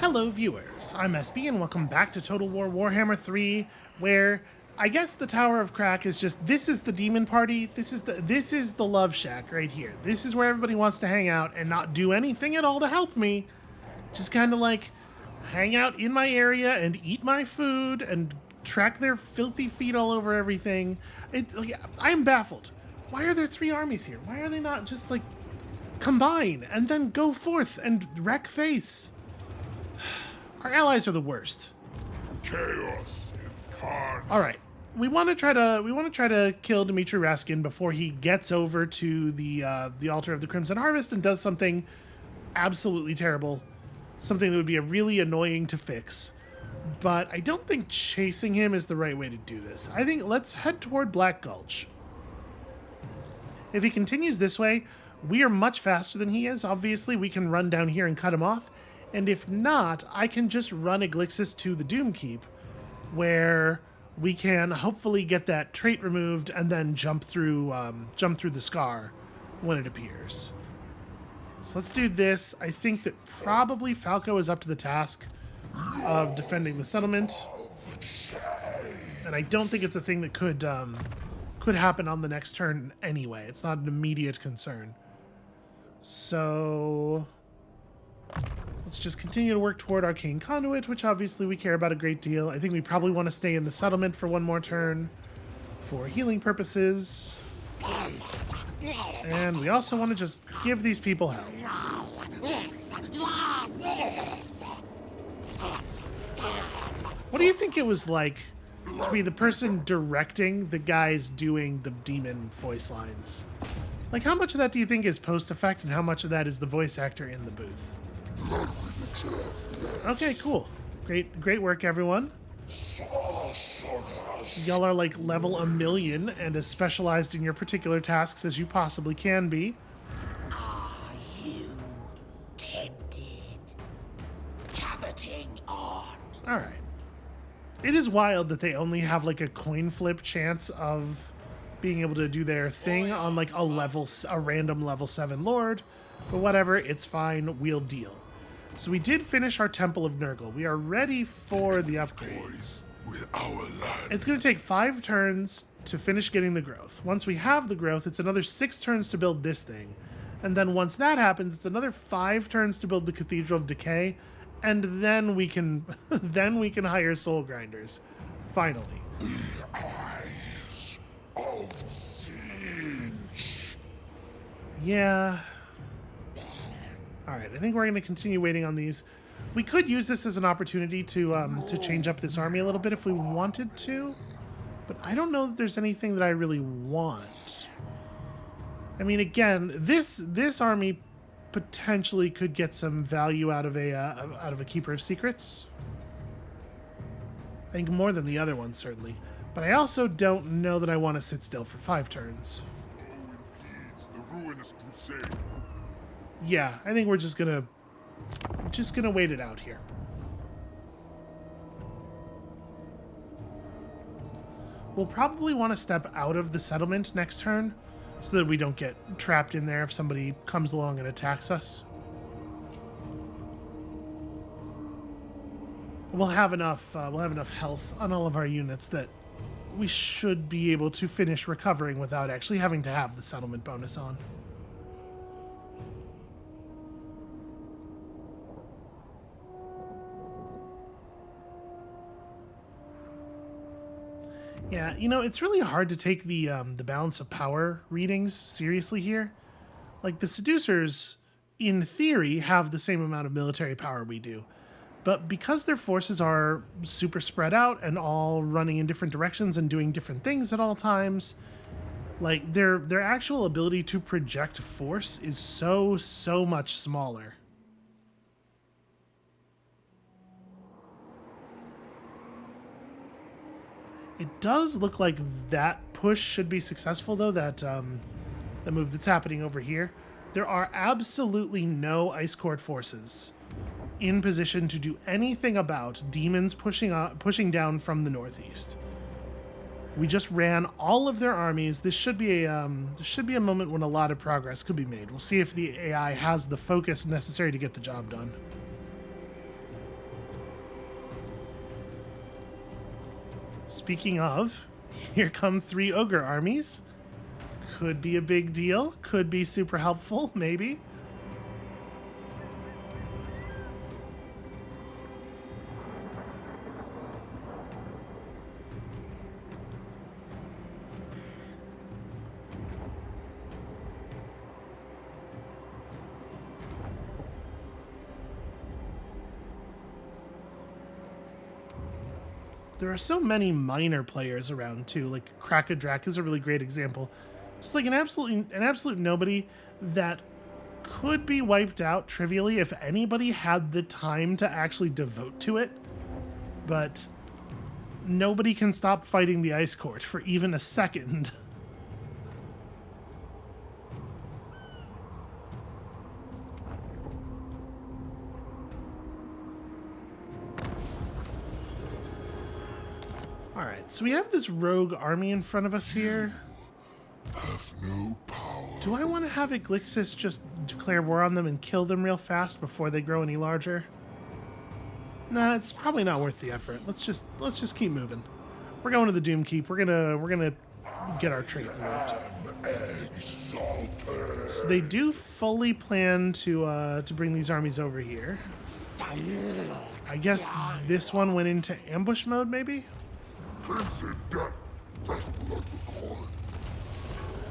Hello viewers, I'm SB and welcome back to Total War Warhammer 3, where I guess the Tower of Crack is just, this is the demon party, this is the love shack right here. This is where everybody wants to hang out and not do anything at all to help me. Just kind of like hang out in my area and eat my food and track their filthy feet all over everything. I'm baffled. Why are there three armies here? Why are they not just like combine and then go forth and wreck face? Our allies are the worst. Chaos and carnage. All right, we want to try to kill Dmitry Raskin before he gets over to the altar of the Crimson Harvest and does something absolutely terrible, something that would be really annoying to fix. But I don't think chasing him is the right way to do this. I think let's head toward Black Gulch. If he continues this way, we are much faster than he is. Obviously, we can run down here and cut him off. And if not, I can just run Eglixis to the Doom Keep, where we can hopefully get that trait removed and then jump through the scar when it appears. So let's do this. I think that probably Falco is up to the task of defending the settlement, and I don't think it's a thing that could happen on the next turn anyway. It's not an immediate concern. So let's just continue to work toward Arcane Conduit, which obviously we care about a great deal. I think we probably want to stay in the settlement for one more turn for healing purposes. And we also want to just give these people hell. What do you think it was like to be the person directing the guys doing the demon voice lines? Like, how much of that do you think is post-effect and how much of that is the voice actor in the booth? Okay, cool. Great work, everyone. Y'all are like level 1,000,000 and as specialized in your particular tasks as you possibly can be. Are you tempted? Coveting on. Alright. It is wild that they only have like a coin flip chance of being able to do their thing on like a random level 7 lord. But whatever, it's fine, we'll deal. So we did finish our Temple of Nurgle. We are ready for the upgrades. With our land. It's going to take 5 turns to finish getting the growth. Once we have the growth, it's another 6 turns to build this thing. And then once that happens, it's another 5 turns to build the Cathedral of Decay. And then we can hire soul grinders. Finally. The eyes of siege. Yeah. Alright, I think we're going to continue waiting on these. We could use this as an opportunity to change up this army a little bit if we wanted to. But I don't know that there's anything that I really want. I mean, again, this army potentially could get some value out of a Keeper of Secrets. I think more than the other one, certainly. But I also don't know that I want to sit still for 5 turns. Impedes the ruinous crusade. Yeah, I think we're just gonna wait it out here. We'll probably want to step out of the settlement next turn so that we don't get trapped in there if somebody comes along and attacks us. We'll have enough health on all of our units that we should be able to finish recovering without actually having to have the settlement bonus on. Yeah, you know, it's really hard to take the balance of power readings seriously here. Like, the Seducers, in theory, have the same amount of military power we do. But because their forces are super spread out and all running in different directions and doing different things at all times, like, their actual ability to project force is so much smaller. It does look like that push should be successful, though, the move that's happening over here. There are absolutely no Ice Court forces in position to do anything about demons pushing down from the northeast. We just ran all of their armies. This should be a moment when a lot of progress could be made. We'll see if the AI has the focus necessary to get the job done. Speaking of, here come 3 ogre armies. Could be a big deal. Could be super helpful, maybe. There are so many minor players around too. Like Krakadrak is a really great example. Just like an absolute nobody that could be wiped out trivially if anybody had the time to actually devote to it. But nobody can stop fighting the Ice Court for even a second. Alright, so we have this rogue army in front of us here. Have no power. Do I want to have Iglixis just declare war on them and kill them real fast before they grow any larger? Nah, it's probably not worth the effort. Let's just keep moving. We're going to the Doom Keep. We're gonna get our trait moved. So they do fully plan to bring these armies over here. I guess this one went into ambush mode, maybe? Crimson death. That blood record.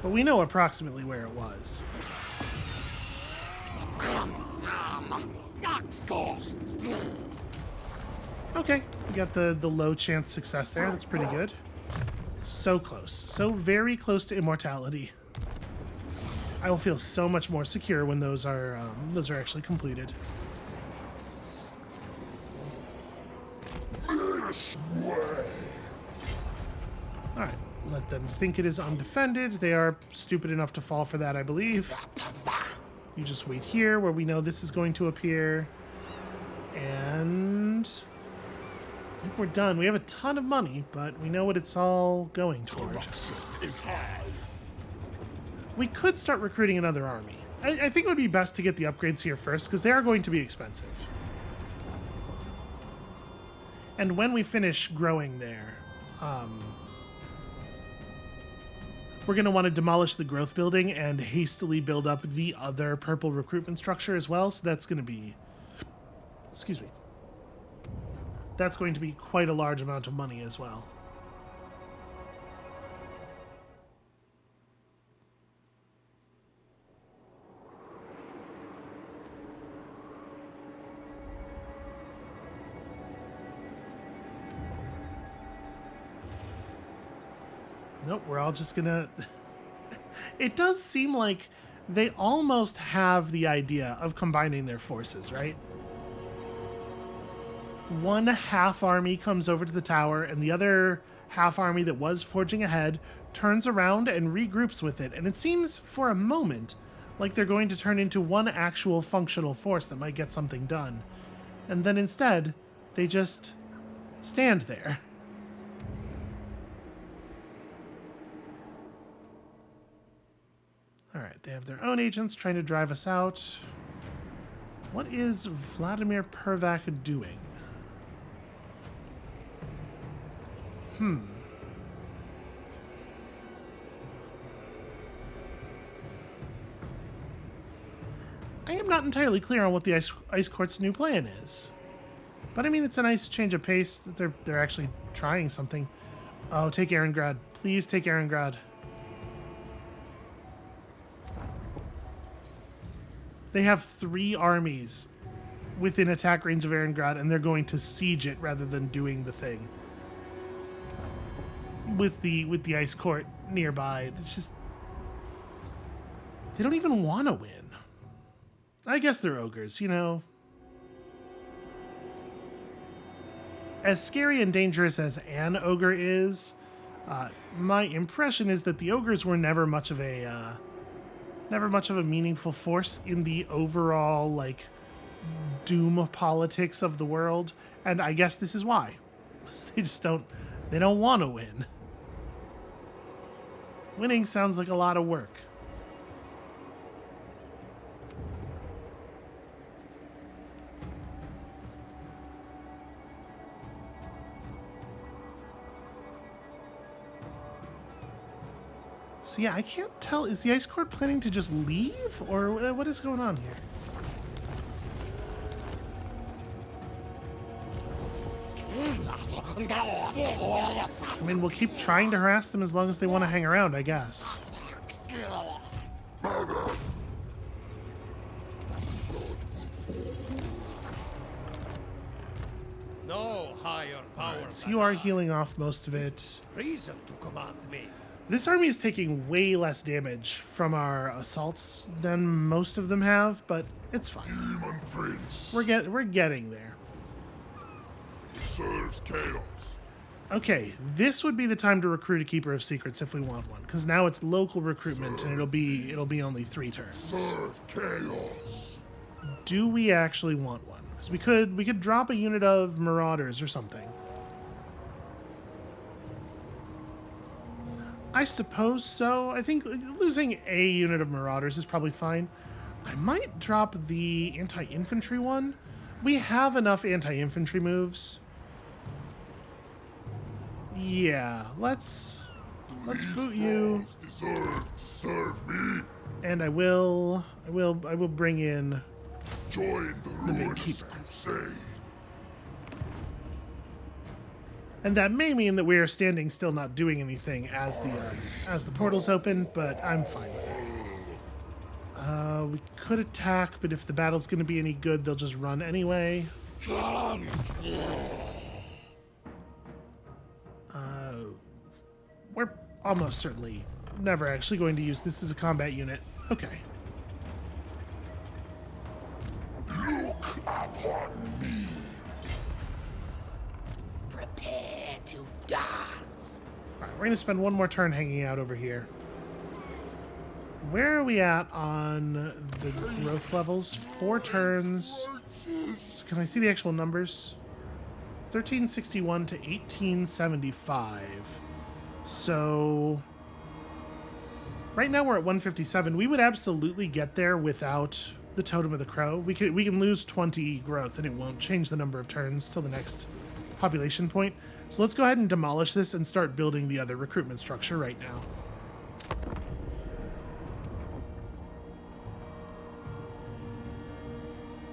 But we know approximately where it was. Okay, we got the low chance success there. That's pretty good. So close. So very close to immortality. I will feel so much more secure when those are actually completed. Alright, let them think it is undefended. They are stupid enough to fall for that, I believe. You just wait here where we know this is going to appear. And I think we're done. We have a ton of money, but we know what it's all going toward. We could start recruiting another army. I think it would be best to get the upgrades here first, because they are going to be expensive. And when we finish growing there, we're going to want to demolish the growth building and hastily build up the other purple recruitment structure as well. So that's going to be... Excuse me. That's going to be quite a large amount of money as well. Nope, we're all just gonna... It does seem like they almost have the idea of combining their forces, right? One half army comes over to the tower, and the other half army that was forging ahead turns around and regroups with it. And it seems, for a moment, like they're going to turn into one actual functional force that might get something done. And then instead, they just stand there. Alright, they have their own agents trying to drive us out. What is Vladimir Pervak doing? I am not entirely clear on what the Ice Court's new plan is. But I mean, it's a nice change of pace that they're actually trying something. Oh, take Erengrad. Please take Erengrad. They have 3 armies within attack range of Erengrad, and they're going to siege it rather than doing the thing. With the Ice Court nearby. It's just... They don't even want to win. I guess they're ogres, you know. As scary and dangerous as an ogre is, my impression is that the ogres were never much of a meaningful force in the overall, like, doom politics of the world. And I guess this is why. They just don't want to win. Winning sounds like a lot of work. So yeah, I can't tell. Is the Ice Court planning to just leave? Or what is going on here? I mean, we'll keep trying to harass them as long as they want to hang around, I guess. No higher power. Right, so you are healing off most of it. Reason to command me. This army is taking way less damage from our assaults than most of them have, but it's fine. Demon Prince We're getting there. serves chaos. Okay, this would be the time to recruit a Keeper of Secrets if we want one, because now it's local recruitment and it'll be only 3 turns. Serve chaos. Do we actually want one? Because we could drop a unit of Marauders or something. I suppose so. I think losing a unit of Marauders is probably fine. I might drop the anti-infantry one. We have enough anti-infantry moves. Yeah, let's boot you. Deserve to serve me. And I will bring in Join the big ruinous keeper. crusade. And that may mean that we are standing still, not doing anything as the portals open, but I'm fine with it. We could attack, but if the battle's going to be any good, they'll just run anyway. We're almost certainly never actually going to use this as a combat unit. Okay. Look upon me. Prepare to dance. All right, we're going to spend one more turn hanging out over here. Where are we at on the growth levels? 4 turns. So can I see the actual numbers? 1361 to 1875. So right now we're at 157. We would absolutely get there without the Totem of the Crow. We can lose 20 growth and it won't change the number of turns till the next population point. So let's go ahead and demolish this and start building the other recruitment structure right now.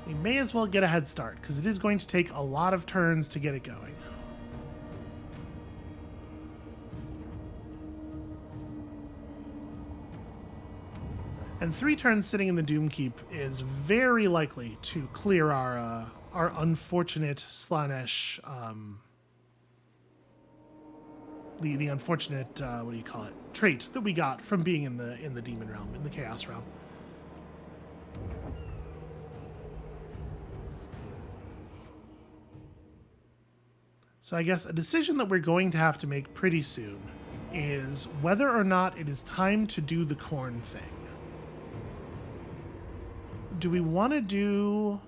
We may as well get a head start, because it is going to take a lot of turns to get it going. And 3 turns sitting in the Doom Keep is very likely to clear our unfortunate Slaanesh, the unfortunate what do you call it, trait that we got from being in the Demon Realm, in the Chaos Realm. So I guess a decision that we're going to have to make pretty soon is whether or not it is time to do the corn thing. Do we want to do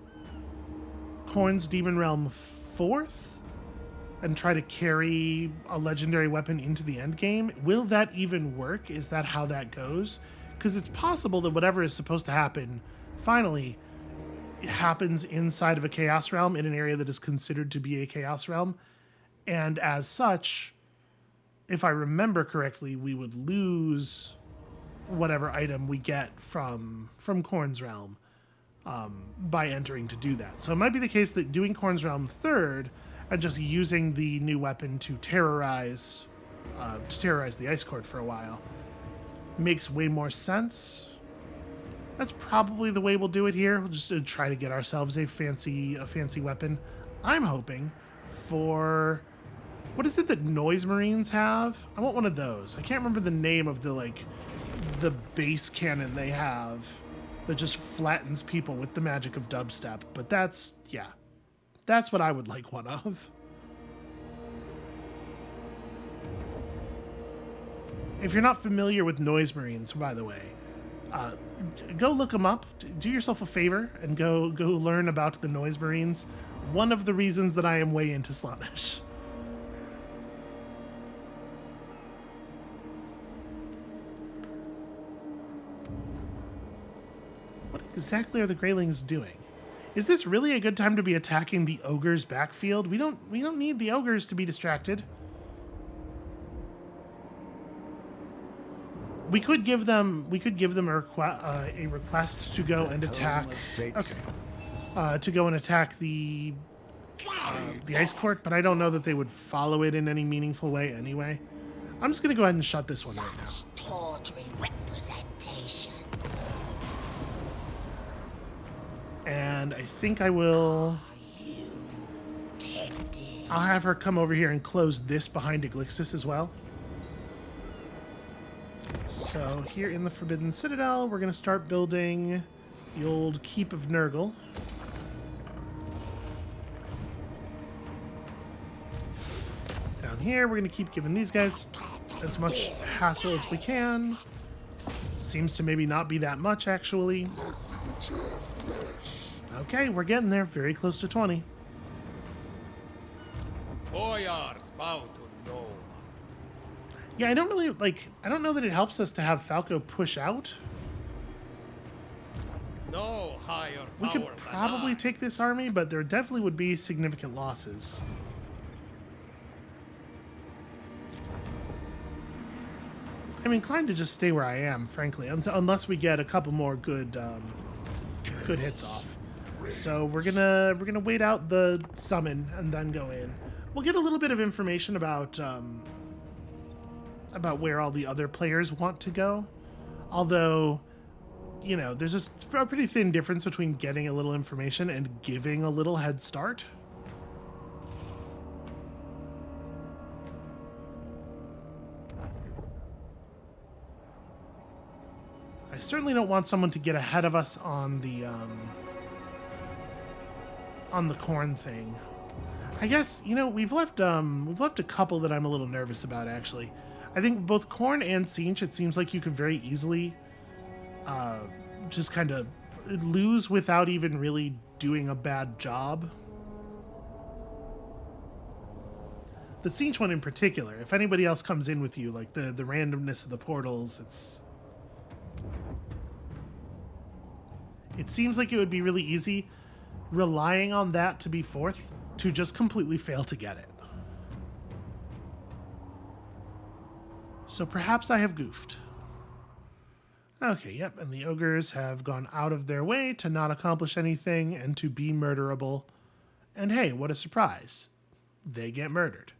Khorne's Demon Realm 4th and try to carry a legendary weapon into the end game? Will that even work? Is that how that goes? Because it's possible that whatever is supposed to happen finally happens inside of a Chaos Realm in an area that is considered to be a Chaos Realm. And as such, if I remember correctly, we would lose whatever item we get from Khorne's Realm by entering to do that. So it might be the case that doing Khorne's Realm 3rd and just using the new weapon to terrorize the Ice Court for a while makes way more sense. That's probably the way we'll do it here. We'll just try to get ourselves a fancy weapon. I'm hoping for... What is it that Noise Marines have? I want one of those. I can't remember the name of the base cannon they have that just flattens people with the magic of dubstep. But that's what I would like one of. If you're not familiar with Noise Marines, by the way, go look them up. Do yourself a favor and go learn about the Noise Marines. One of the reasons that I am way into Slaanesh. What exactly are the Greylings doing? Is this really a good time to be attacking the ogres' backfield? We don't need the ogres to be distracted. We could give them a request to go and attack. Okay. To go and attack the ice court, but I don't know that they would follow it in any meaningful way anyway. I'm just gonna go ahead and shut this one right now. Such tawdry representations. And I think I will. I'll have her come over here and close this behind Iglixis as well. So here in the Forbidden Citadel, we're going to start building the old Keep of Nurgle. Down here, we're going to keep giving these guys as much hassle as we can. Seems to maybe not be that much, actually. Okay, we're getting there. Very close to 20. Boyars bow to no one. Yeah, I don't know that it helps us to have Falco push out. No higher power We could than probably I. take this army, but there definitely would be significant losses. I'm inclined to just stay where I am, frankly, unless we get a couple more good hits off. So we're gonna wait out the summon and then go in. We'll get a little bit of information about where all the other players want to go. Although, you know, there's just a pretty thin difference between getting a little information and giving a little head start. I certainly don't want someone to get ahead of us on the corn thing. I guess, you know, we've left a couple that I'm a little nervous about, actually. I think both Corn and Sinch, it seems like you could very easily just kind of lose without even really doing a bad job. The Sinch one in particular, if anybody else comes in with you, like the randomness of the portals, it seems like it would be really easy relying on that to be fourth to just completely fail to get it. So perhaps I have goofed. Okay, yep, and the ogres have gone out of their way to not accomplish anything and to be murderable. And hey, what a surprise. They get murdered.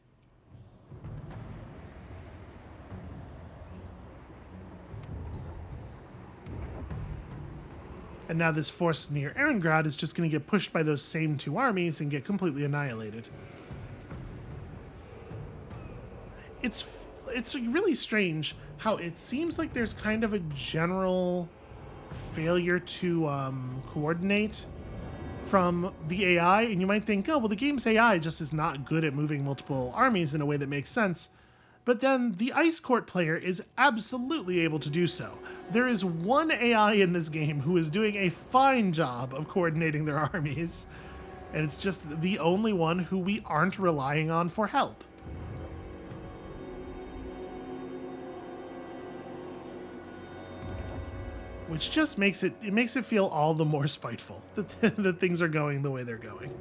And now this force near Erengrad is just going to get pushed by those same two armies and get completely annihilated. It's really strange how it seems like there's kind of a general failure to coordinate from the AI, and you might think, oh, well, the game's AI just is not good at moving multiple armies in a way that makes sense. But then the Ice Court player is absolutely able to do so. There is one AI in this game who is doing a fine job of coordinating their armies, and it's just the only one who we aren't relying on for help. Which just makes it feel all the more spiteful that things are going the way they're going.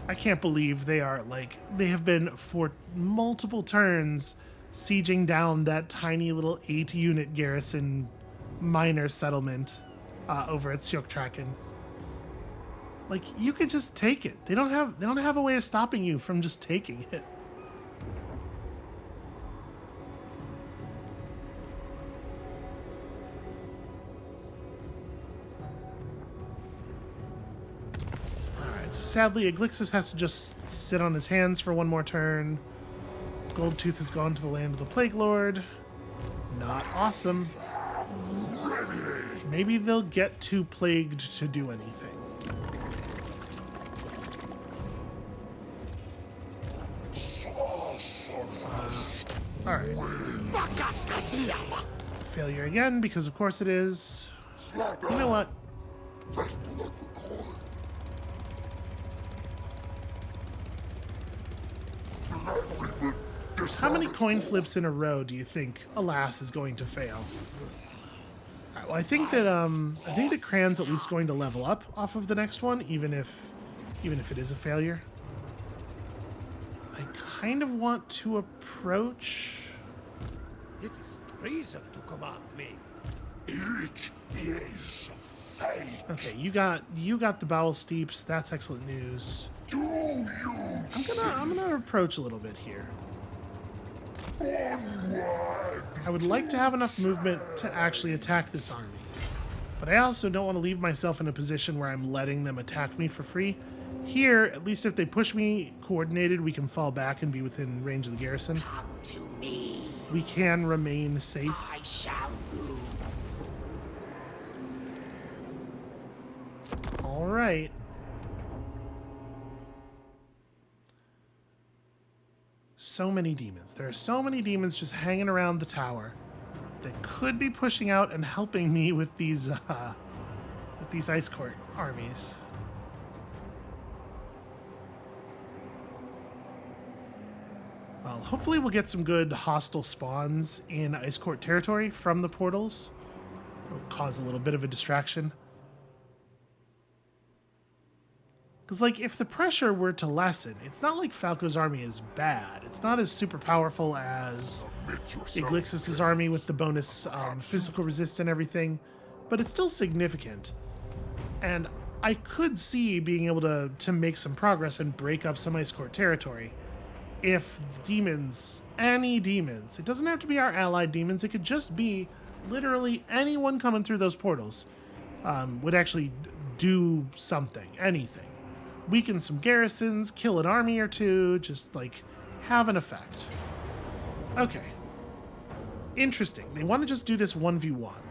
I can't believe they have been for multiple turns sieging down that tiny little 8-unit garrison minor settlement over at Sjökraken. Like, you could just take it. They don't have a way of stopping you from just taking it. So sadly, Iglixis has to just sit on his hands for one more turn. Goldtooth has gone to the land of the Plague Lord. Not awesome. Maybe they'll get too plagued to do anything. Alright. Failure again, because of course it is. You know what? How many coin flips in a row do you think Alas is going to fail? All right, well, I think that Cran's at least going to level up off of the next one, even if it is a failure. I kind of want to approach. It is treason to command me. It is fate. Okay, you got the bowel steeps. That's excellent news. Do you I'm gonna approach a little bit here. onward? I would like to have enough movement to actually attack this army. But I also don't want to leave myself in a position where I'm letting them attack me for free. Here, at least if they push me coordinated, we can fall back and be within range of the garrison. Come to me. We can remain safe. I shall move. All right. So many demons. There are so many demons just hanging around the tower that could be pushing out and helping me with these ice court armies. Well, hopefully we'll get some good hostile spawns in ice court territory from the portals. It'll cause a little bit of a distraction. Because, like, if the pressure were to lessen, it's not like Falco's army is bad. It's not as super powerful as Iglixis' army with the bonus physical resist and everything, but it's still significant. And I could see being able to make some progress and break up some ice court territory if demons, any demons, it doesn't have to be our allied demons, it could just be literally anyone coming through those portals, would actually do something, anything. Weaken some garrisons, kill an army or two, just like have an effect. Okay. Interesting. They want to just do this 1v1.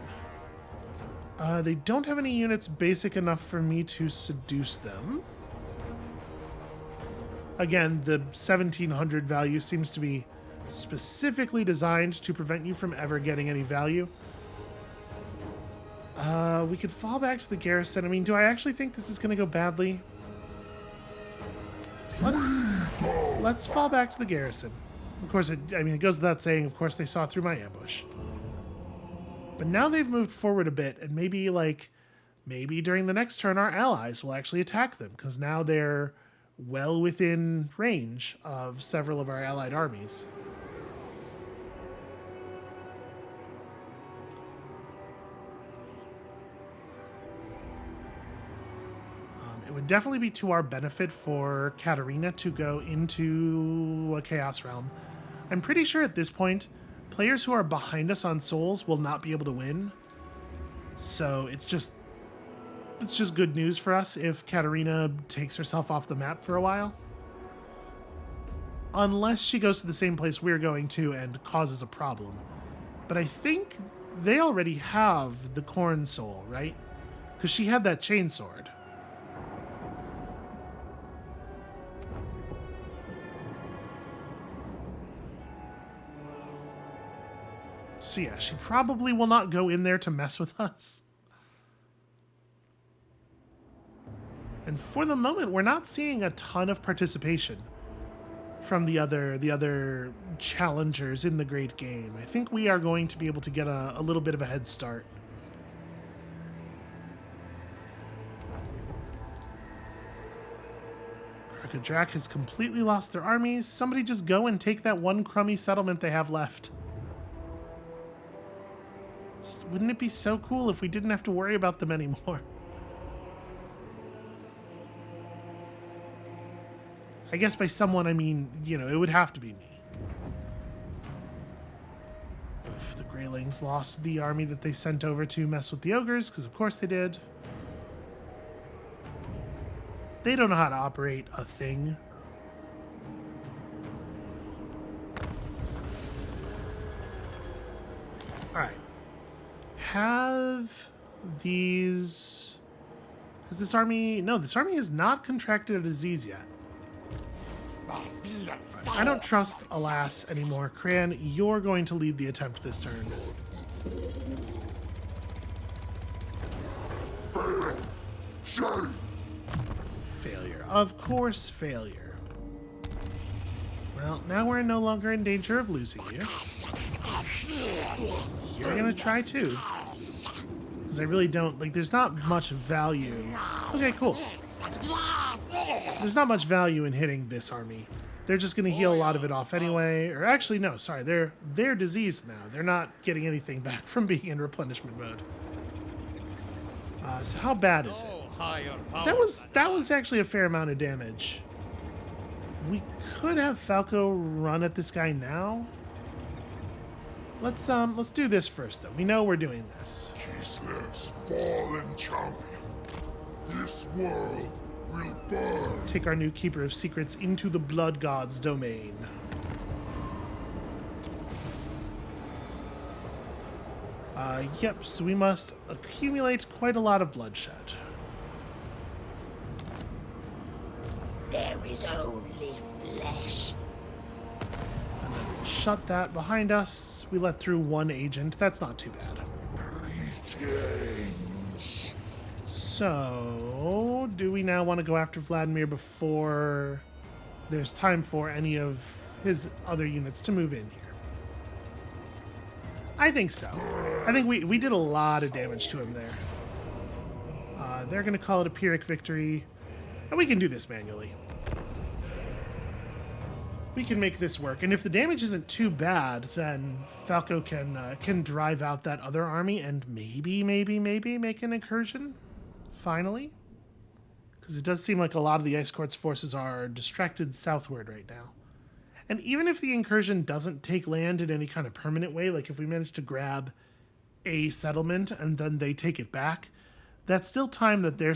They don't have any units basic enough for me to seduce them. Again, the 1700 value seems to be specifically designed to prevent you from ever getting any value. We could fall back to the garrison. I mean, do I actually think this is going to go badly? Let's fall back to the garrison. Of course, it goes without saying, of course, they saw through my ambush. But now they've moved forward a bit, and maybe during the next turn, our allies will actually attack them, because now they're well within range of several of our allied armies. It would definitely be to our benefit for Katarina to go into a Chaos Realm. I'm pretty sure at this point, players who are behind us on souls will not be able to win. So it's just good news for us if Katarina takes herself off the map for a while. Unless she goes to the same place we're going to and causes a problem. But I think they already have the Corn Soul, right? Because she had that chainsword. So yeah, she probably will not go in there to mess with us. And for the moment, we're not seeing a ton of participation from the other challengers in the Great Game. I think we are going to be able to get a little bit of a head start. Krakadrak has completely lost their armies. Somebody just go and take that one crummy settlement they have left. Just, wouldn't it be so cool if we didn't have to worry about them anymore? I guess by someone, I mean, it would have to be me. If the Greylings lost the army that they sent over to mess with the ogres, because of course they did. They don't know how to operate a thing. Alright. Has this army... No, this army has not contracted a disease yet. I don't trust Alas anymore. Cran, you're going to lead the attempt this turn. Failure. Of course, failure. Well, now we're no longer in danger of losing you. You're gonna try too. Because I really don't... there's not much value. Okay, cool. There's not much value in hitting this army. they're just going to heal a lot of it off anyway. Or actually, no, sorry, they're diseased now. They're not getting anything back from being in replenishment mode. So how bad is it? That was actually a fair amount of damage. We could have Falco run at this guy now. Let's do this first though. We know we're doing this. Kislev's fallen champion. This world will burn. Take our new Keeper of Secrets into the Blood God's domain. Yep, so we must accumulate quite a lot of bloodshed. There is only flesh. And then we'll shut that behind us. We let through one agent. That's not too bad. Greetings. So, do we now want to go after Vladimir before there's time for any of his other units to move in here? I think so. I think we did a lot of damage to him there. They're going to call it a Pyrrhic victory. And we can do this manually. We can make this work. And if the damage isn't too bad, then Falco can drive out that other army and maybe make an incursion. Finally. Because it does seem like a lot of the Ice Court's forces are distracted southward right now. And even if the incursion doesn't take land in any kind of permanent way, like if we manage to grab a settlement and then they take it back, that's still time that they're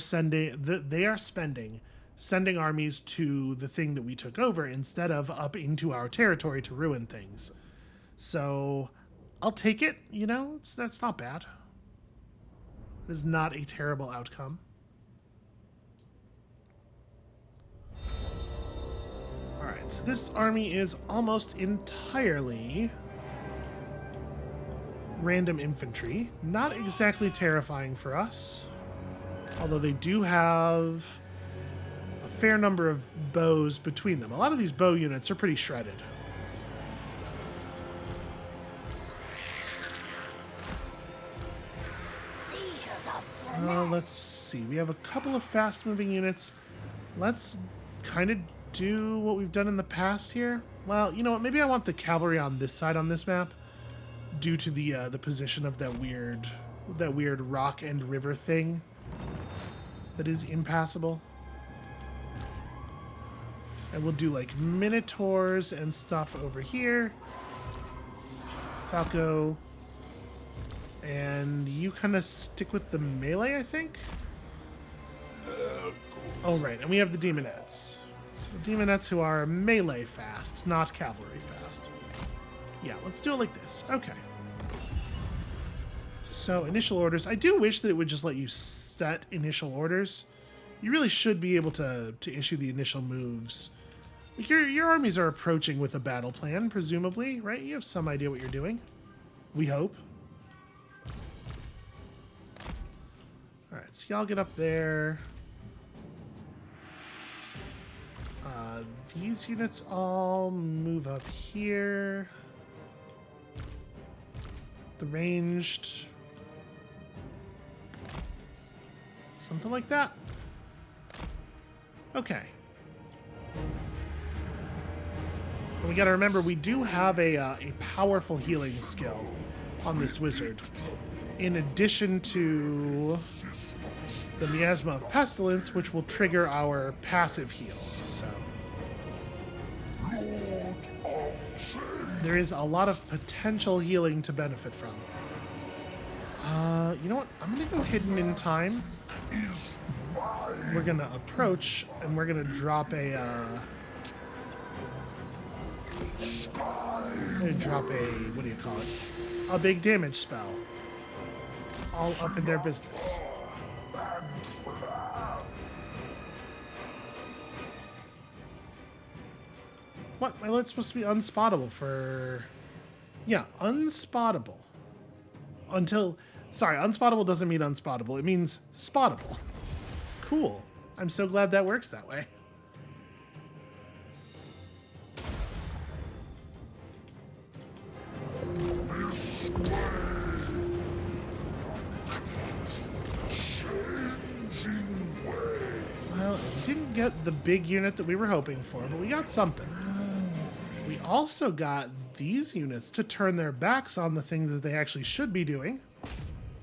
spending sending armies to the thing that we took over instead of up into our territory to ruin things. So I'll take it, you know, that's not bad. It is not a terrible outcome. Alright, so this army is almost entirely random infantry. Not exactly terrifying for us. Although they do have a fair number of bows between them. A lot of these bow units are pretty shredded. Let's see. We have a couple of fast-moving units. Let's kind of do what we've done in the past here. Well, you know what? Maybe I want the cavalry on this side on this map, due to the position of that weird rock and river thing that is impassable. And we'll do like minotaurs and stuff over here. Falco. And you kind of stick with the melee, I think? Oh, right. And we have the demonettes. So the demonettes who are melee fast, not cavalry fast. Yeah, let's do it like this. Okay. So, initial orders. I do wish that it would just let you set initial orders. You really should be able to issue the initial moves. Like your armies are approaching with a battle plan, presumably, right? You have some idea what you're doing. We hope. Alright, so y'all get up there. These units all move up here. The ranged. Something like that. Okay. And we gotta remember, we do have a powerful healing skill on this wizard. In addition to the Miasma of Pestilence, which will trigger our passive heal. So there is a lot of potential healing to benefit from. You know what? I'm gonna go hidden in time. We're gonna approach, and we're gonna drop a. What do you call it? A big damage spell. All up in their business. What? My alert's supposed to be unspottable for... Yeah, unspottable. Until... Sorry, unspottable doesn't mean unspottable. It means spottable. Cool. I'm so glad that works that way. Well, we didn't get the big unit that we were hoping for, but we got something. also got these units to turn their backs on the things that they actually should be doing.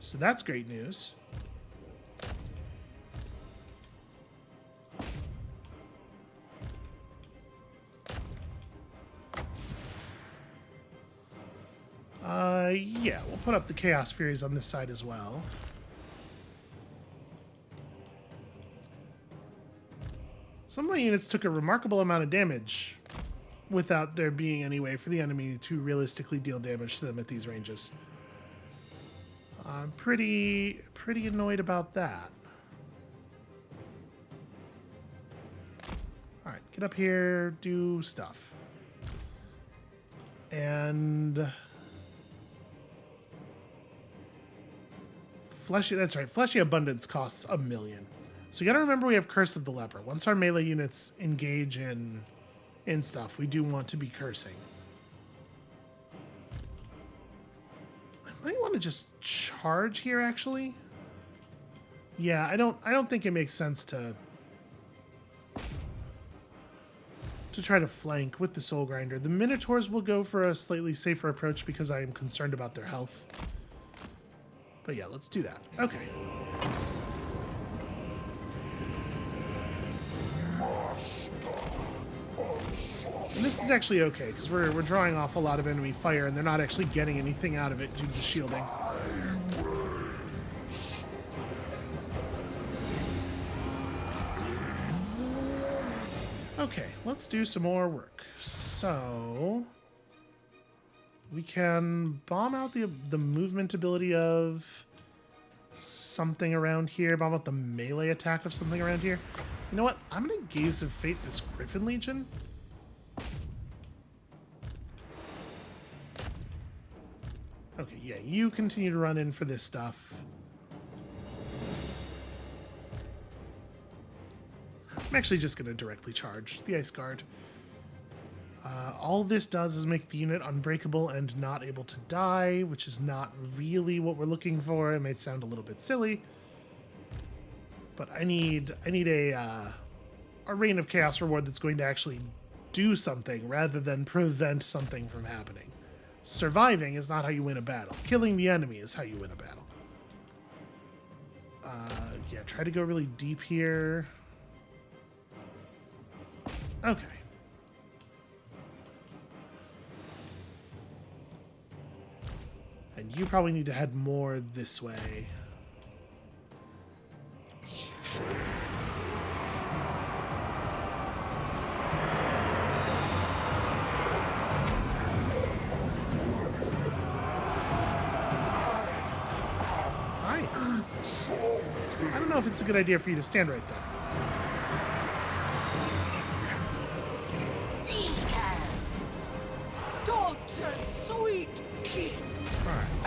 So that's great news. Yeah, we'll put up the Chaos Furies on this side as well. Some of my units took a remarkable amount of damage without there being any way for the enemy to realistically deal damage to them at these ranges. I'm pretty annoyed about that. All right, get up here, do stuff. And Fleshy, that's right, Fleshy Abundance costs 1 million. So you gotta remember we have Curse of the Leper. Once our melee units engage in stuff, we do want to be cursing. I might want to just charge here, actually. Yeah, I don't think it makes sense to try to flank with the Soul Grinder. The Minotaurs will go for a slightly safer approach because I am concerned about their health. But yeah, let's do that. Okay. And this is actually okay, because we're drawing off a lot of enemy fire, and they're not actually getting anything out of it due to shielding. Okay, let's do some more work. So we can bomb out the movement ability of something around here. Bomb out the melee attack of something around here. You know what? I'm going to Gaze of Fate this Griffin Legion. Okay, yeah, you continue to run in for this stuff. I'm actually just going to directly charge the Ice Guard. All this does is make the unit unbreakable and not able to die, which is not really what we're looking for. It might sound a little bit silly, but I need a Reign of Chaos reward that's going to actually do something rather than prevent something from happening. Surviving is not how you win a battle. Killing the enemy is how you win a battle. Yeah, try to go really deep here. Okay. And you probably need to head more this way. Hi. I don't know if it's a good idea for you to stand right there.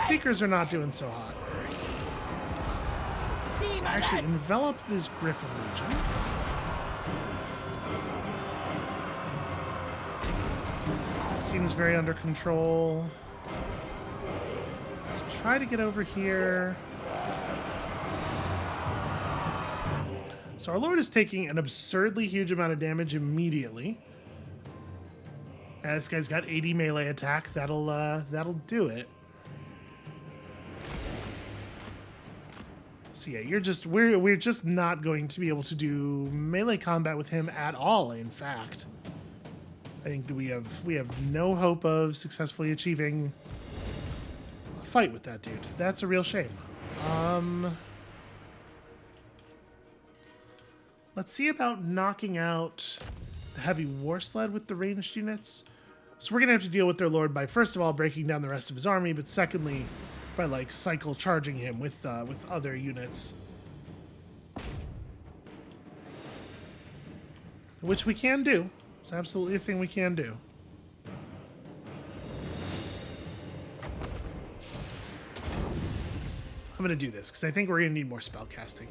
Seekers are not doing so hot. Actually, envelop this Griffin Legion. It seems very under control. Let's try to get over here. So our Lord is taking an absurdly huge amount of damage immediately. This guy's got 80 melee attack. That'll do it. So yeah, we're just not going to be able to do melee combat with him at all. In fact, I think that we have no hope of successfully achieving a fight with that dude. That's a real shame. Let's see about knocking out the heavy war sled with the ranged units. So we're gonna have to deal with their lord by first of all breaking down the rest of his army, but secondly, by like cycle charging him with other units, which we can do. It's absolutely a thing we can do. I'm gonna do this because I think we're gonna need more spell casting.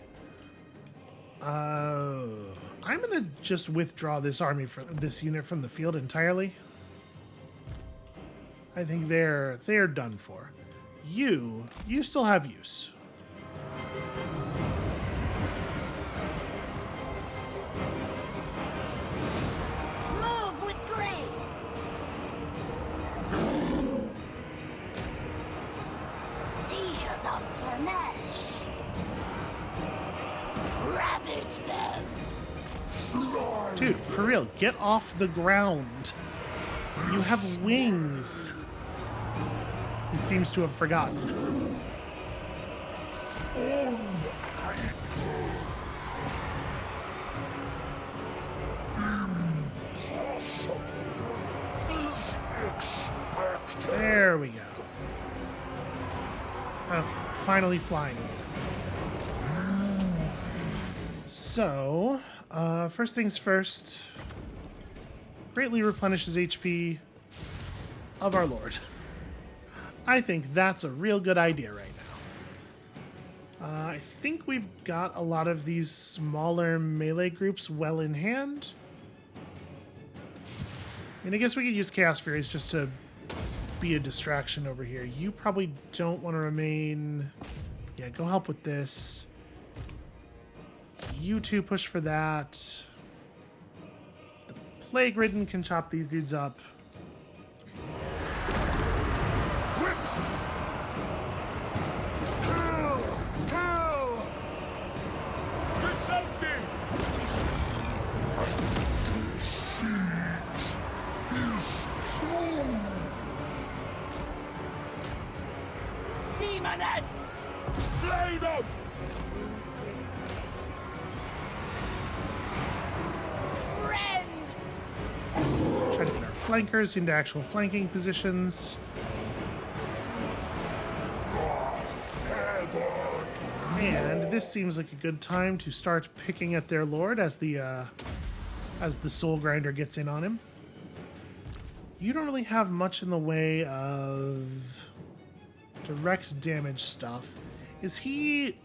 I'm gonna just withdraw this army from this unit from the field entirely. I think they're done for. You still have use. Move with grace. It's them. Dude, for real, get off the ground. You have wings. He seems to have forgotten. There we go. Okay, finally flying again. So, first things first, greatly replenishes HP of our Lord. I think that's a real good idea right now. I think we've got a lot of these smaller melee groups well in hand. I mean, I guess we could use Chaos Furies just to be a distraction over here. You probably don't want to remain... Yeah, go help with this. You two push for that. The Plague Ridden can chop these dudes up. Demonettes! Slay them! Rend! Try to get our flankers into actual flanking positions. And this seems like a good time to start picking at their lord as the soul grinder gets in on him. You don't really have much in the way of direct damage stuff. Is he...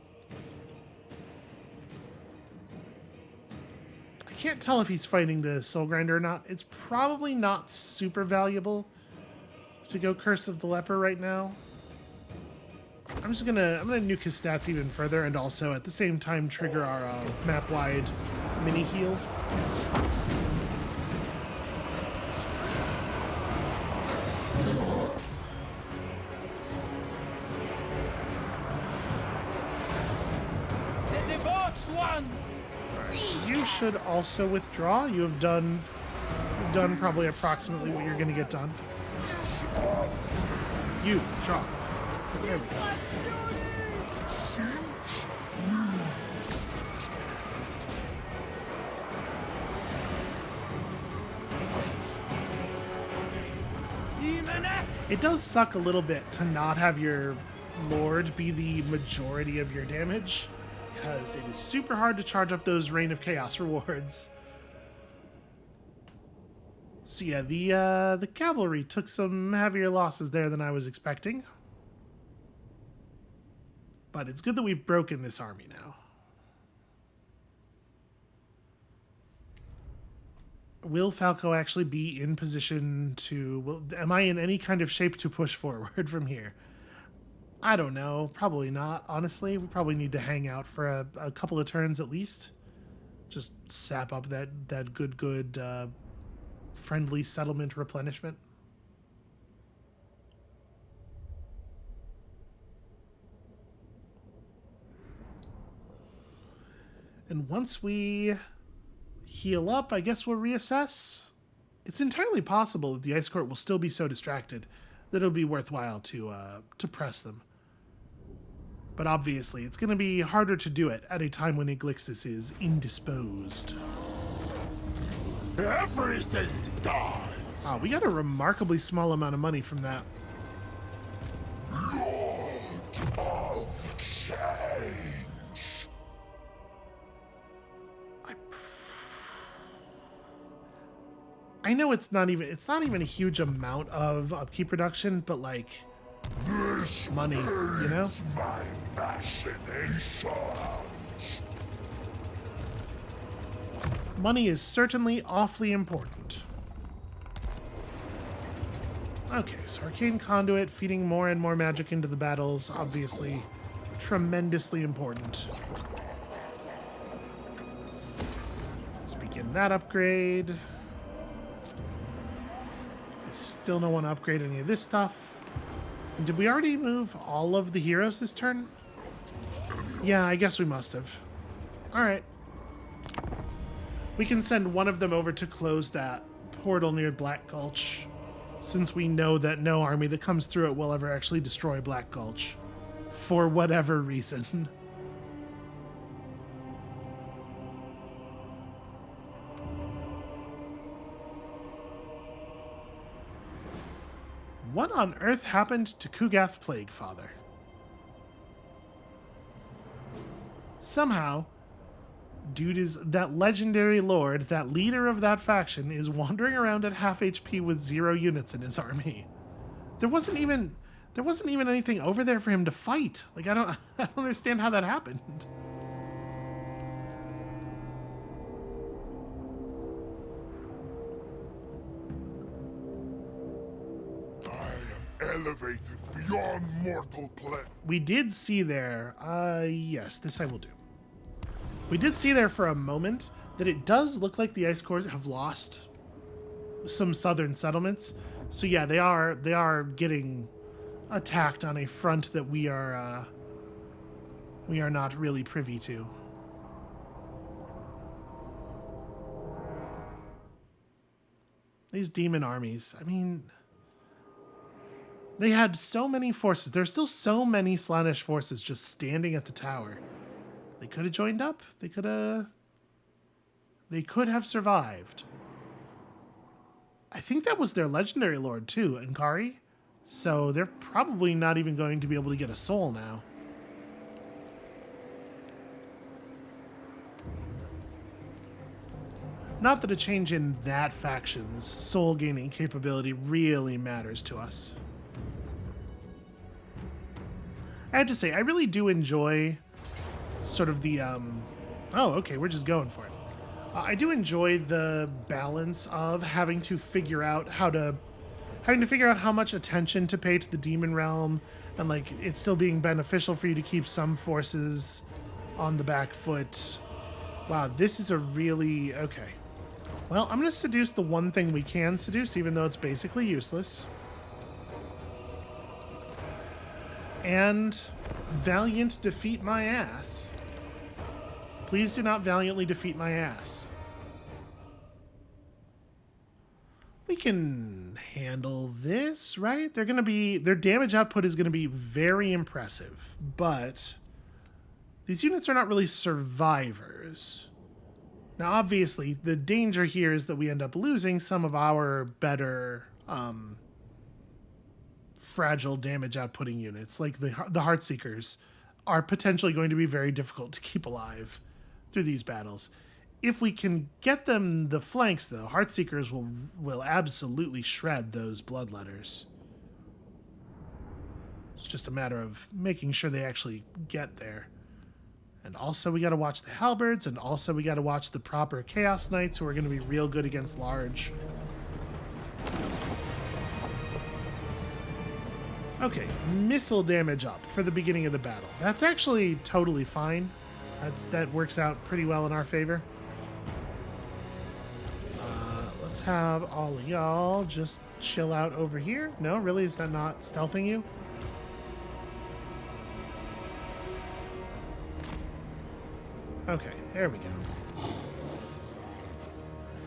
I can't tell if he's fighting the soul grinder or not. It's probably not super valuable to go Curse of the Leper right now. I'm gonna nuke his stats even further and also at the same time trigger our map-wide mini heal. The debauched ones! You should also withdraw. You've done probably approximately what you're gonna get done. You withdraw. There we go. It does suck a little bit to not have your Lord be the majority of your damage, because it is super hard to charge up those Reign of Chaos rewards. So yeah, the cavalry took some heavier losses there than I was expecting. But it's good that we've broken this army now. Will Falco actually be in position to... am I in any kind of shape to push forward from here? I don't know. Probably not, honestly. We probably need to hang out for a couple of turns at least. Just sap up that good friendly settlement replenishment. And once we heal up, I guess we'll reassess. It's entirely possible that the Ice Court will still be so distracted that it'll be worthwhile to press them. But obviously, it's going to be harder to do it at a time when Iglixis is indisposed. Everything dies. Oh, we got a remarkably small amount of money from that. Lord of Change. I know it's not even a huge amount of upkeep reduction, but like This money, you know? is my machinations. Money is certainly awfully important. Okay, so Arcane Conduit, feeding more and more magic into the battles, obviously tremendously important. Let's begin that upgrade. We still don't want to upgrade any of this stuff. And did we already move all of the heroes this turn? Yeah, I guess we must have. Alright. We can send one of them over to close that portal near Black Gulch, since we know that no army that comes through it will ever actually destroy Black Gulch, for whatever reason. What on earth happened to Kugath Plaguefather? Somehow, dude is that legendary lord, that leader of that faction, is wandering around at half HP with 0 units in his army. There wasn't even anything over there for him to fight. Like, I don't understand how that happened. Elevated beyond mortal play. We did see there, yes, this I will do. We did see there for a moment that it does look like the Ice Cores have lost some southern settlements. So yeah, they are getting attacked on a front that we are not really privy to. These demon armies, I mean, they had so many forces. There's still so many Slaanesh forces just standing at the tower. They could have joined up. They could have survived. I think that was their legendary lord too, Ankari. So they're probably not even going to be able to get a soul now. Not that a change in that faction's soul gaining capability really matters to us. I have to say, I really do enjoy sort of the, oh, okay, we're just going for it. I do enjoy the balance of having to figure out how much attention to pay to the demon realm, and like it's still being beneficial for you to keep some forces on the back foot. Wow, this is a really, okay. Well, I'm gonna seduce the one thing we can seduce, even though it's basically useless. And valiant defeat my ass. Please do not valiantly defeat my ass. We can handle this, right? Their damage output is gonna be very impressive, but these units are not really survivors. Now, obviously, the danger here is that we end up losing some of our better, fragile damage outputting units, like the Heartseekers, are potentially going to be very difficult to keep alive through these battles. If we can get them the flanks, though, Heartseekers will absolutely shred those Bloodletters. It's just a matter of making sure they actually get there. And also we got to watch the Halberds, and also we got to watch the proper Chaos Knights, who are going to be real good against large. Okay, missile damage up for the beginning of the battle. That's actually totally fine. That works out pretty well in our favor. Let's have all of y'all just chill out over here. No, really? Is that not stealthing you? Okay, there we go.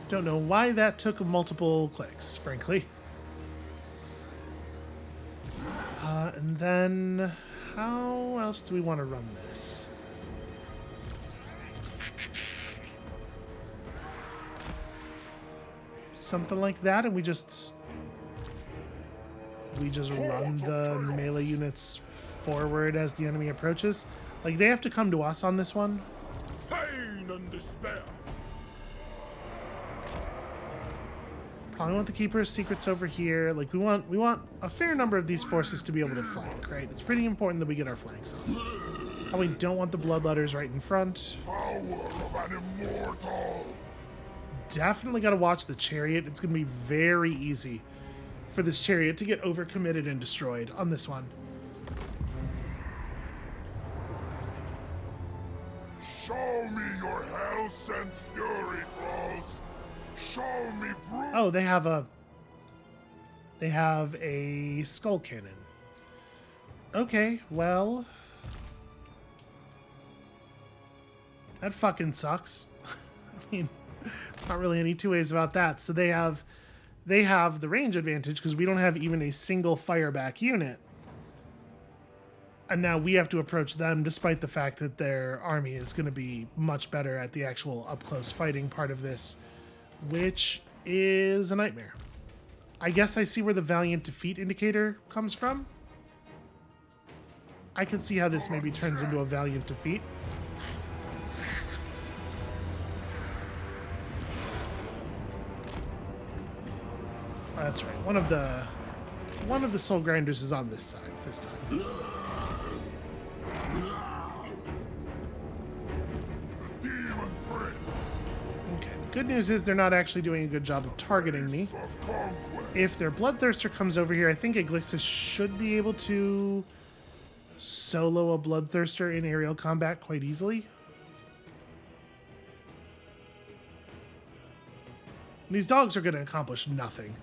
Don't know why that took multiple clicks, frankly. And then, how else do we want to run this? Something like that, and we just run the melee units forward as the enemy approaches. Like, they have to come to us on this one. Pain and despair. Probably want the Keeper's Secrets over here. Like, we want a fair number of these forces to be able to flank, right? It's pretty important that we get our flanks on. Probably don't want the Bloodletters right in front. Power of an immortal. Definitely got to watch the Chariot. It's going to be very easy for this Chariot to get overcommitted and destroyed on this one. Show me your hell-sent fury, thralls. Show me brute. Oh, they have a skull cannon. Okay, well, that fucking sucks. I mean, Not really any two ways about that. So they have the range advantage because we don't have even a single fireback unit. And now we have to approach them despite the fact that their army is going to be much better at the actual up-close fighting part of this, which is a nightmare. I guess I see where the Valiant Defeat indicator comes from. I could see how this maybe turns into a Valiant Defeat. Oh, that's right. One of the Soul Grinders is on this side this time. Demon Prince Okay, the good news is they're not actually doing a good job of targeting me. of Conquest. If their Bloodthirster comes over here, I think Iglixis should be able to solo a Bloodthirster in aerial combat quite easily. These dogs are going to accomplish nothing.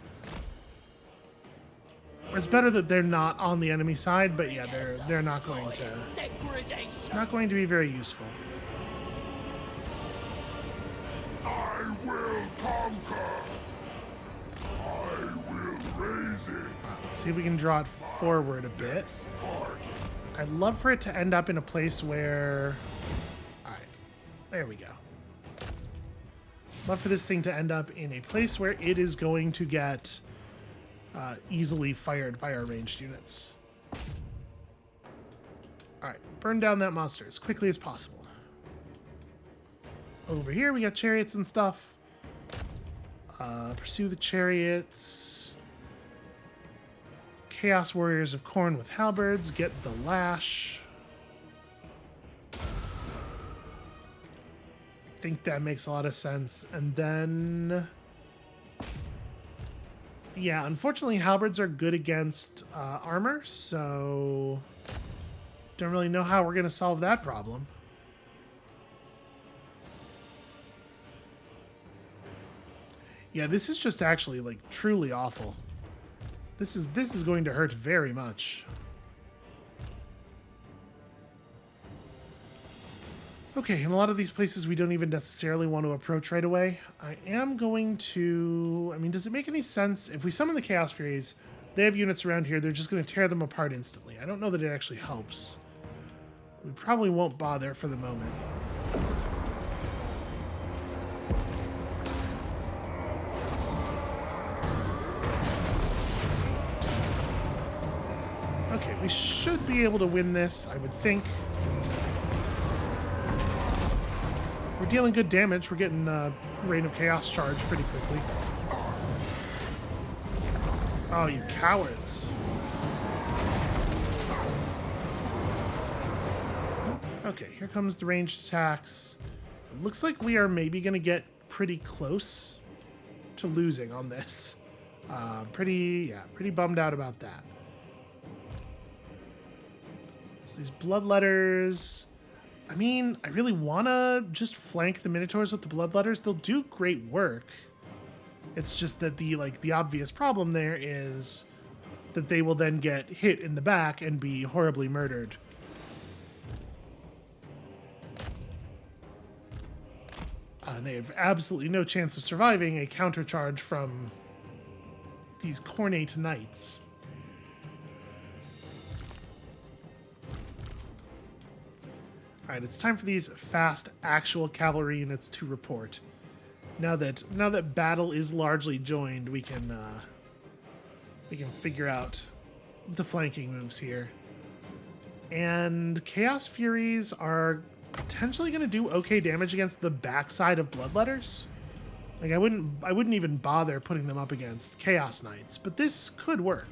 It's better that they're not on the enemy side, but yeah, they're not going to be very useful. I will conquer. I will raise it. Let's see if we can draw it forward a bit. Target. I'd love for it to end up in a place where... Alright, there we go. Love for this thing to end up in a place where it is going to get easily fired by our ranged units. Alright, burn down that monster as quickly as possible. Over here we got chariots and stuff. Pursue the chariots. Chaos Warriors of Khorne with halberds. Get the lash. I think that makes a lot of sense. And then... yeah, unfortunately, halberds are good against armor, so... don't really know how we're going to solve that problem. Yeah, this is just actually, like, truly awful. This is going to hurt very much. Okay, in a lot of these places we don't even necessarily want to approach right away. I am going to... I mean, does it make any sense? If we summon the Chaos Furies, they have units around here, they're just going to tear them apart instantly. I don't know that it actually helps. We probably won't bother for the moment. Okay, we should be able to win this, I would think. We're dealing good damage. We're getting Reign of Chaos charge pretty quickly. Oh, you cowards. Okay, here comes the ranged attacks. It looks like we are maybe going to get pretty close to losing on this. Pretty bummed out about that. So these bloodletters... I mean, I really want to just flank the Minotaurs with the bloodletters. They'll do great work. It's just that the obvious problem there is that they will then get hit in the back and be horribly murdered. And they have absolutely no chance of surviving a countercharge from these Khornate Knights. Alright, it's time for these fast actual cavalry units to report. Now that battle is largely joined, we can figure out the flanking moves here. And Chaos Furies are potentially going to do okay damage against the backside of Bloodletters. Like I wouldn't even bother putting them up against Chaos Knights, but this could work.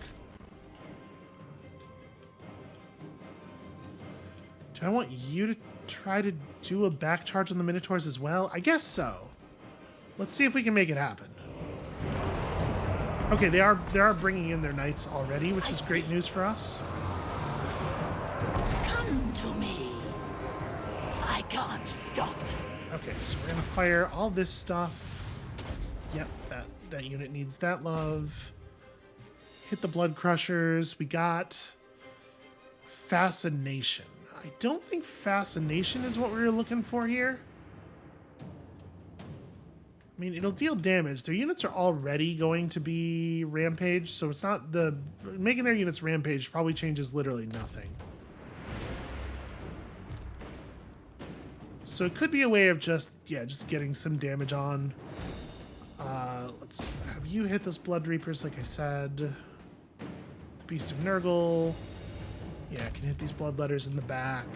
Do I want you to try to do a back charge on the Minotaurs as well? I guess so. Let's see if we can make it happen. Okay, they are bringing in their knights already, which is great news for us. Come to me. I can't stop. Okay, so we're gonna fire all this stuff. Yep, that unit needs that love. Hit the Blood Crushers. We got Fascination. I don't think Fascination is what we were looking for here. I mean, it'll deal damage. Their units are already going to be rampage, so it's not the... Making their units rampage probably changes literally nothing. So it could be a way of just getting some damage on. Let's have you hit those Blood Reapers, like I said. The Beast of Nurgle. Yeah, I can hit these Bloodletters in the back.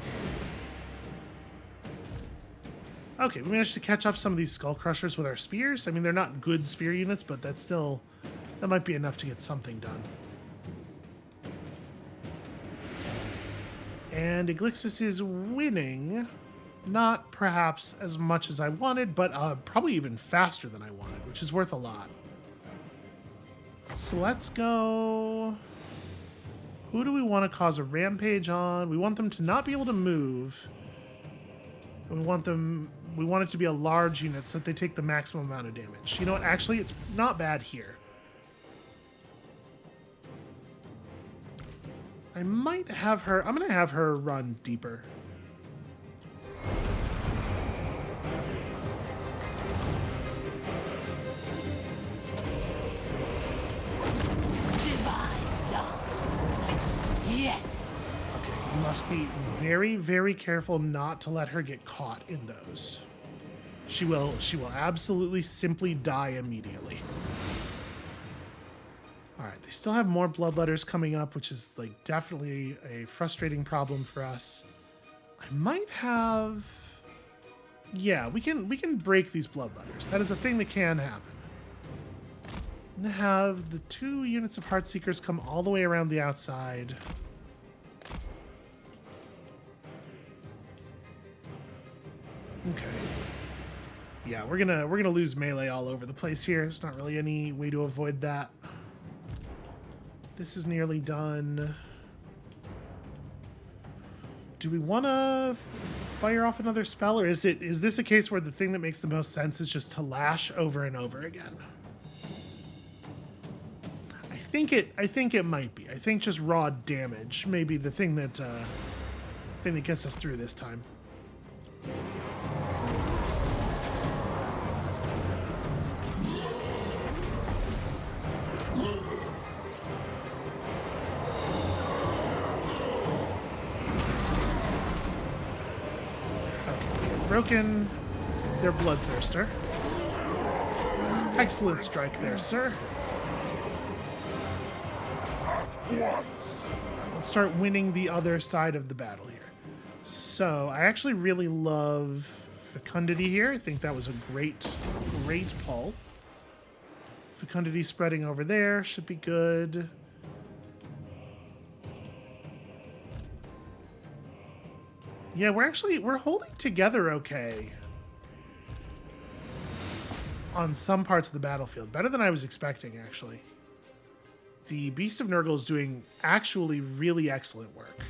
Okay, we managed to catch up some of these Skull Crushers with our spears. I mean, they're not good spear units, but that's still... That might be enough to get something done. And Iglixis is winning. Not perhaps as much as I wanted, but probably even faster than I wanted, which is worth a lot. So let's go... Who do we want to cause a rampage on? We want them to not be able to move. We want it to be a large unit so that they take the maximum amount of damage. You know what? Actually, it's not bad here. I might have her... I'm going to have her run deeper. Yes. Okay, you must be very, very careful not to let her get caught in those. She will absolutely simply die immediately. All right, they still have more Bloodletters coming up, which is like definitely a frustrating problem for us. I might have... Yeah, we can break these Bloodletters. That is a thing that can happen. I'm gonna have the 2 units of Heartseekers come all the way around the outside. Okay. Yeah, we're gonna lose melee all over the place here. There's not really any way to avoid that. This is nearly done. Do we want to fire off another spell, or is this a case where the thing that makes the most sense is just to lash over and over again? I think it might be. I think just raw damage may be the thing that gets us through this time. Broken their Bloodthirster. Excellent strike there, sir. Once. Let's start winning the other side of the battle here. So, I actually really love Fecundity here. I think that was a great pull. Fecundity spreading over there should be good. Yeah, we're holding together okay on some parts of the battlefield. Better than I was expecting, actually. The Beast of Nurgle is doing actually really excellent work.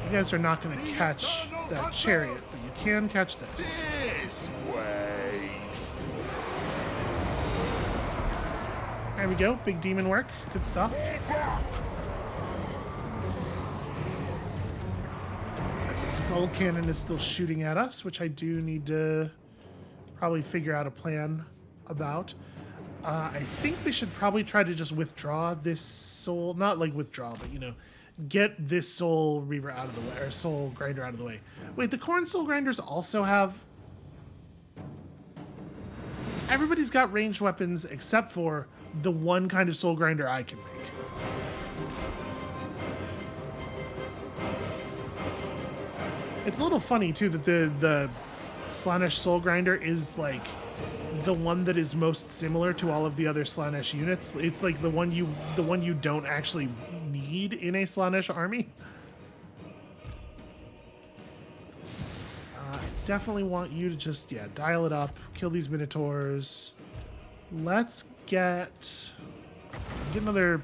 You guys are not going to catch that chariot, but you can catch this. This way. There we go. Big demon work. Good stuff. That skull cannon is still shooting at us, which I do need to probably figure out a plan about. I think we should probably try to just withdraw this soul. Not like withdraw, but, you know, get this soul reaver out of the way, or soul grinder out of the way. Wait, the corn soul grinders also have... Everybody's got ranged weapons except for the one kind of soul grinder I can make. It's a little funny too that the Slaanesh soul grinder is like the one that is most similar to all of the other Slaanesh units. It's like the one you don't actually need in a Slaanesh army. I definitely want you to just dial it up, kill these Minotaurs. Let's get another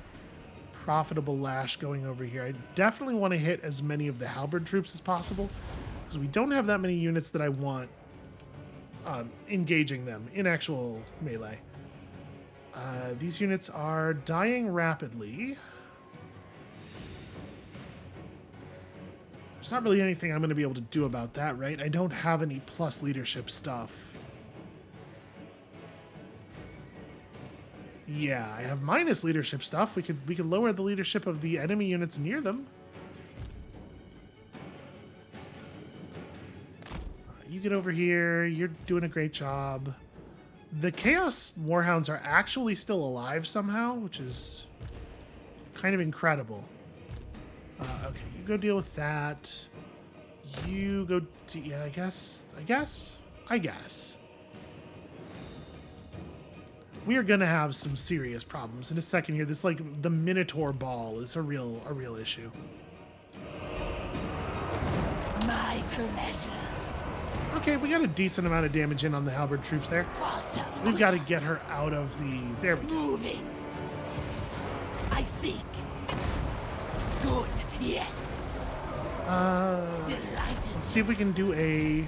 profitable lash going over here. I definitely want to hit as many of the halberd troops as possible because we don't have that many units that I want engaging them in actual melee. These units are dying rapidly. there's not really anything I'm going to be able to do about that, right? I don't have any plus leadership stuff. Yeah, I have minus leadership stuff. We could lower the leadership of the enemy units near them. You get over here. You're doing a great job. The Chaos Warhounds are actually still alive somehow, which is kind of incredible. Okay, you go deal with that. You go to, yeah, I guess. We are gonna have some serious problems in a second here. This, like, the Minotaur ball is a real issue. My pleasure. Okay, we got a decent amount of damage in on the halberd troops there. Faster. We've got to get her out of the... There we go. Moving. I seek. Good. Yes. Delighted. Let's see if we can do a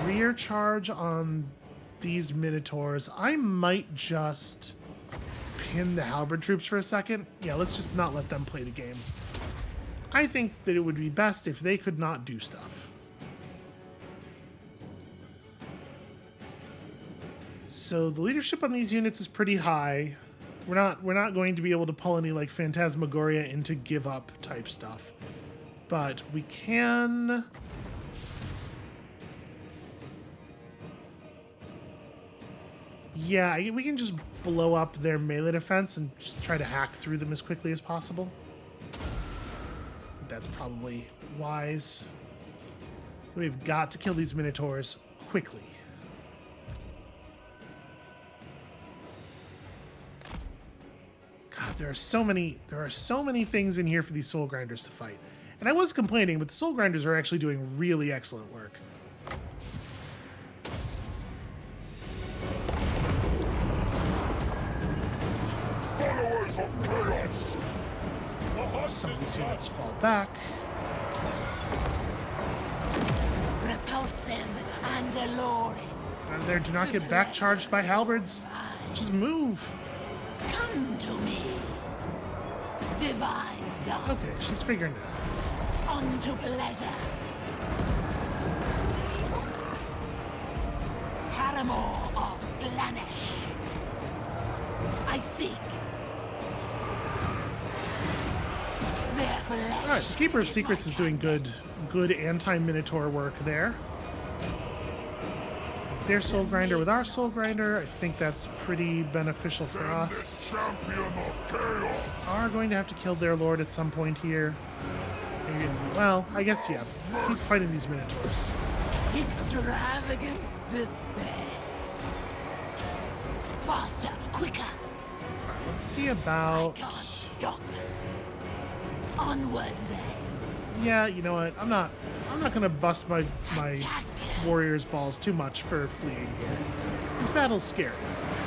rear charge on these Minotaurs. I might just pin the halberd troops for a second. Yeah, let's just not let them play the game. I think that it would be best if they could not do stuff. So the leadership on these units is pretty high. We're not going to be able to pull any, like, Phantasmagoria into give up type stuff. But we can... Yeah, we can just blow up their melee defense and just try to hack through them as quickly as possible. That's probably wise. We've got to kill these Minotaurs quickly. God, there are so many things in here for these soul grinders to fight. And I was complaining, but the soul grinders are actually doing really excellent work. Followers of chaos! Some of these units fall back. Repulsive and alluring. And there, do not get back charged by halberds. Just move. Come to me. Divine dark. Okay, she's figuring it out. Unto pleasure. Paramour of Slaanesh. I seek. Their flesh. All right, the Keeper of Secrets is doing good anti-Minotaur work there. Their soul grinder with our soul grinder. I think that's pretty beneficial for us. Champion of chaos! Are going to have to kill their lord at some point here. Well, I guess, yeah. Keep fighting these Minotaurs. Extravagant despair. Faster, quicker. Let's see I about... can't stop. Onward then. Yeah, you know what? I'm not gonna bust my Attack. warriors' balls too much for fleeing here. This battle's scary.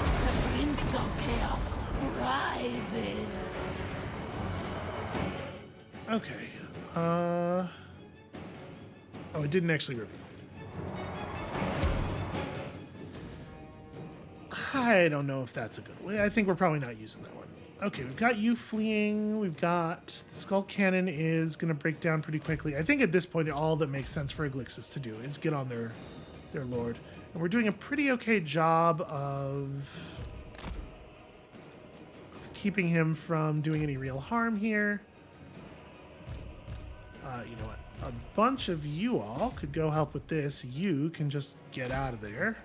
The Prince of Chaos rises. Okay. Oh, it didn't actually reveal. I don't know if that's a good way. I think we're probably not using that one. Okay, we've got you fleeing. We've got the Skull Cannon is going to break down pretty quickly. I think at this point, all that makes sense for Aglixis to do is get on their lord. And we're doing a pretty okay job of keeping him from doing any real harm here. You know what? A bunch of you all could go help with this. You can just get out of there.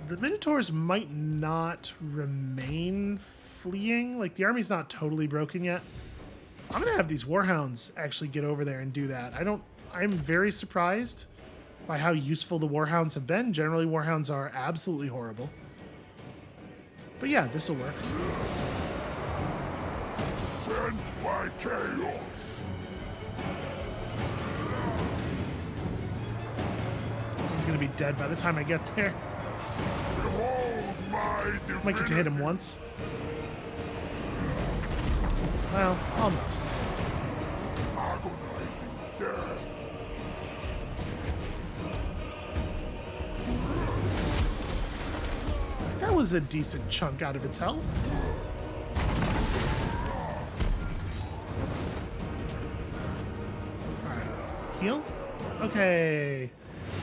The Minotaurs might not remain fleeing. Like, the army's not totally broken yet. I'm going to have these Warhounds actually get over there and do that. I'm very surprised by how useful the Warhounds have been. Generally, Warhounds are absolutely horrible. But yeah, this will work. Sent by chaos! He's going to be dead by the time I get there. Behold my divinity! Might get to hit him once. Well, almost. Agonizing death! That was a decent chunk out of its health. Heal? Okay.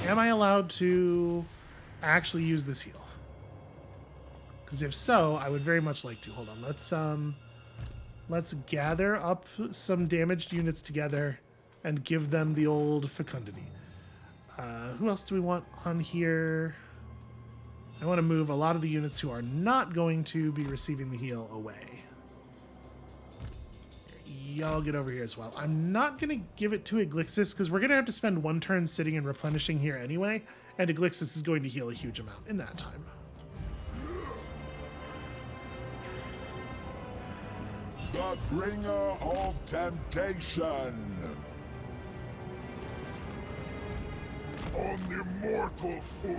Am I allowed to actually use this heal? Because if so, I would very much like to. Hold on. Let's gather up some damaged units together and give them the old fecundity. Who else do we want on here? I want to move a lot of the units who are not going to be receiving the heal away. Y'all get over here as well. I'm not going to give it to Iglixis because we're going to have to spend one turn sitting and replenishing here anyway, and Iglixis is going to heal a huge amount in that time. The bringer of temptation. On the mortal foot.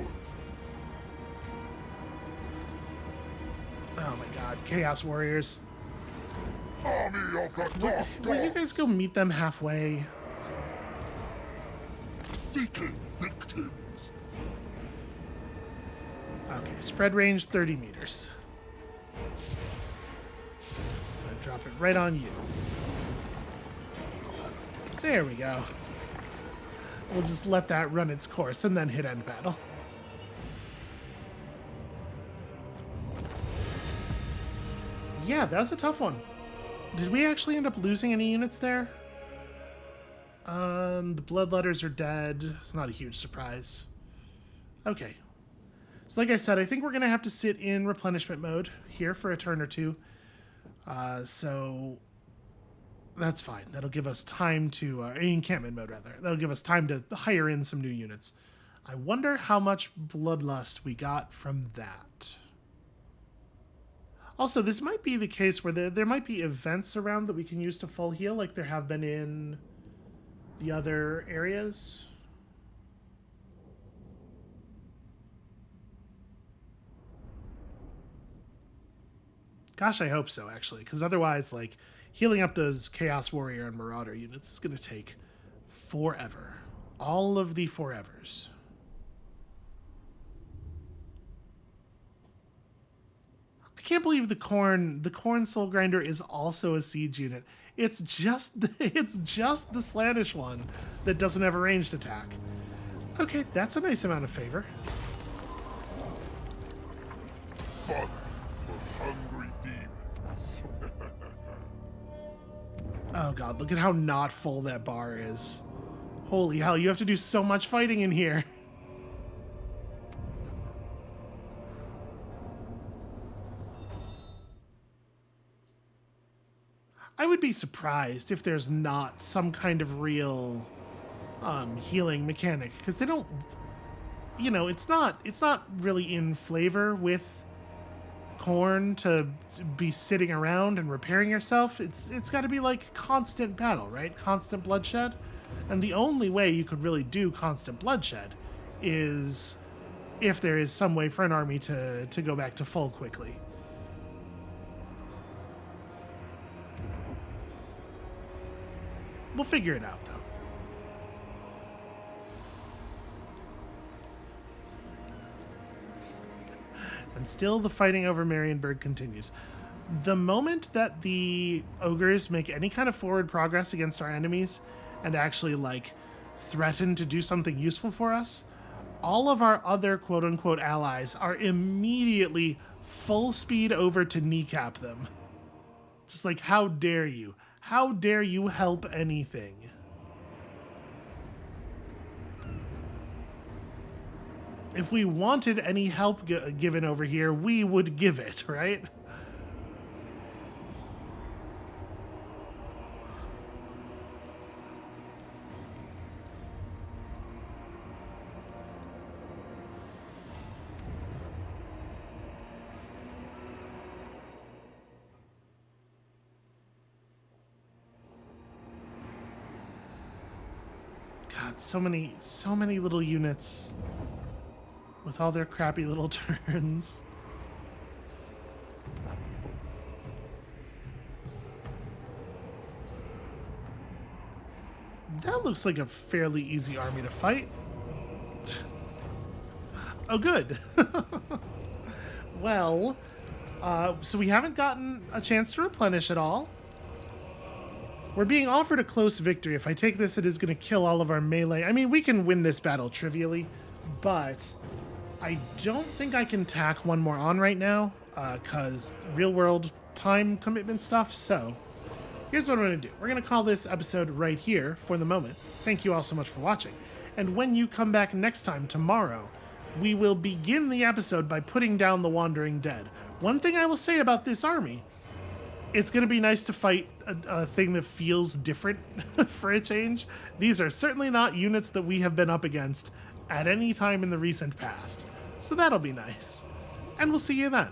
Oh my god, Chaos Warriors. Army of the dark Will you guys go meet them halfway? seeking victims. Okay, spread range 30 meters. I'm gonna drop it right on you. There we go. We'll just let that run its course and then hit end battle. Yeah, that was a tough one. Did we actually end up losing any units there? The bloodletters are dead. It's not a huge surprise. Okay. So like I said, I think we're going to have to sit in replenishment mode here for a turn or two. So that's fine. That'll give us time to... encampment mode, rather. That'll give us time to hire in some new units. I wonder how much bloodlust we got from that. Also, this might be the case where there might be events around that we can use to full heal, like there have been in the other areas. Gosh, I hope so, actually, because otherwise, like, healing up those Chaos Warrior and Marauder units is going to take forever. All of the forevers. I can't believe the Corn Soul Grinder is also a siege unit. It's just the Slanish one that doesn't have a ranged attack. Okay, that's a nice amount of favor. Fodder for hungry demons. Oh god, look at how not full that bar is. Holy hell, you have to do so much fighting in here. I would be surprised if there's not some kind of real healing mechanic, because they don't, you know, it's not really in flavor with Corn to be sitting around and repairing yourself. It's got to be like constant battle, right? Constant bloodshed. And the only way you could really do constant bloodshed is if there is some way for an army to go back to full quickly. We'll figure it out, though. And still the fighting over Marienburg continues. The moment that the ogres make any kind of forward progress against our enemies and actually, like, threaten to do something useful for us, all of our other quote-unquote allies are immediately full speed over to kneecap them. Just like, how dare you? How dare you help anything? If we wanted any help given over here, we would give it, right? God, so many little units with all their crappy little turns. That looks like a fairly easy army to fight. Oh, good. Well, so we haven't gotten a chance to replenish at all. We're being offered a close victory. If I take this, it is going to kill all of our melee. I mean, we can win this battle trivially, but I don't think I can tack one more on right now, because real-world time commitment stuff. So here's what I'm going to do. We're going to call this episode right here for the moment. Thank you all so much for watching. And when you come back next time, tomorrow, we will begin the episode by putting down the Wandering Dead. One thing I will say about this army, it's going to be nice to fight a thing that feels different for a change. These are certainly not units that we have been up against at any time in the recent past. So that'll be nice. And we'll see you then.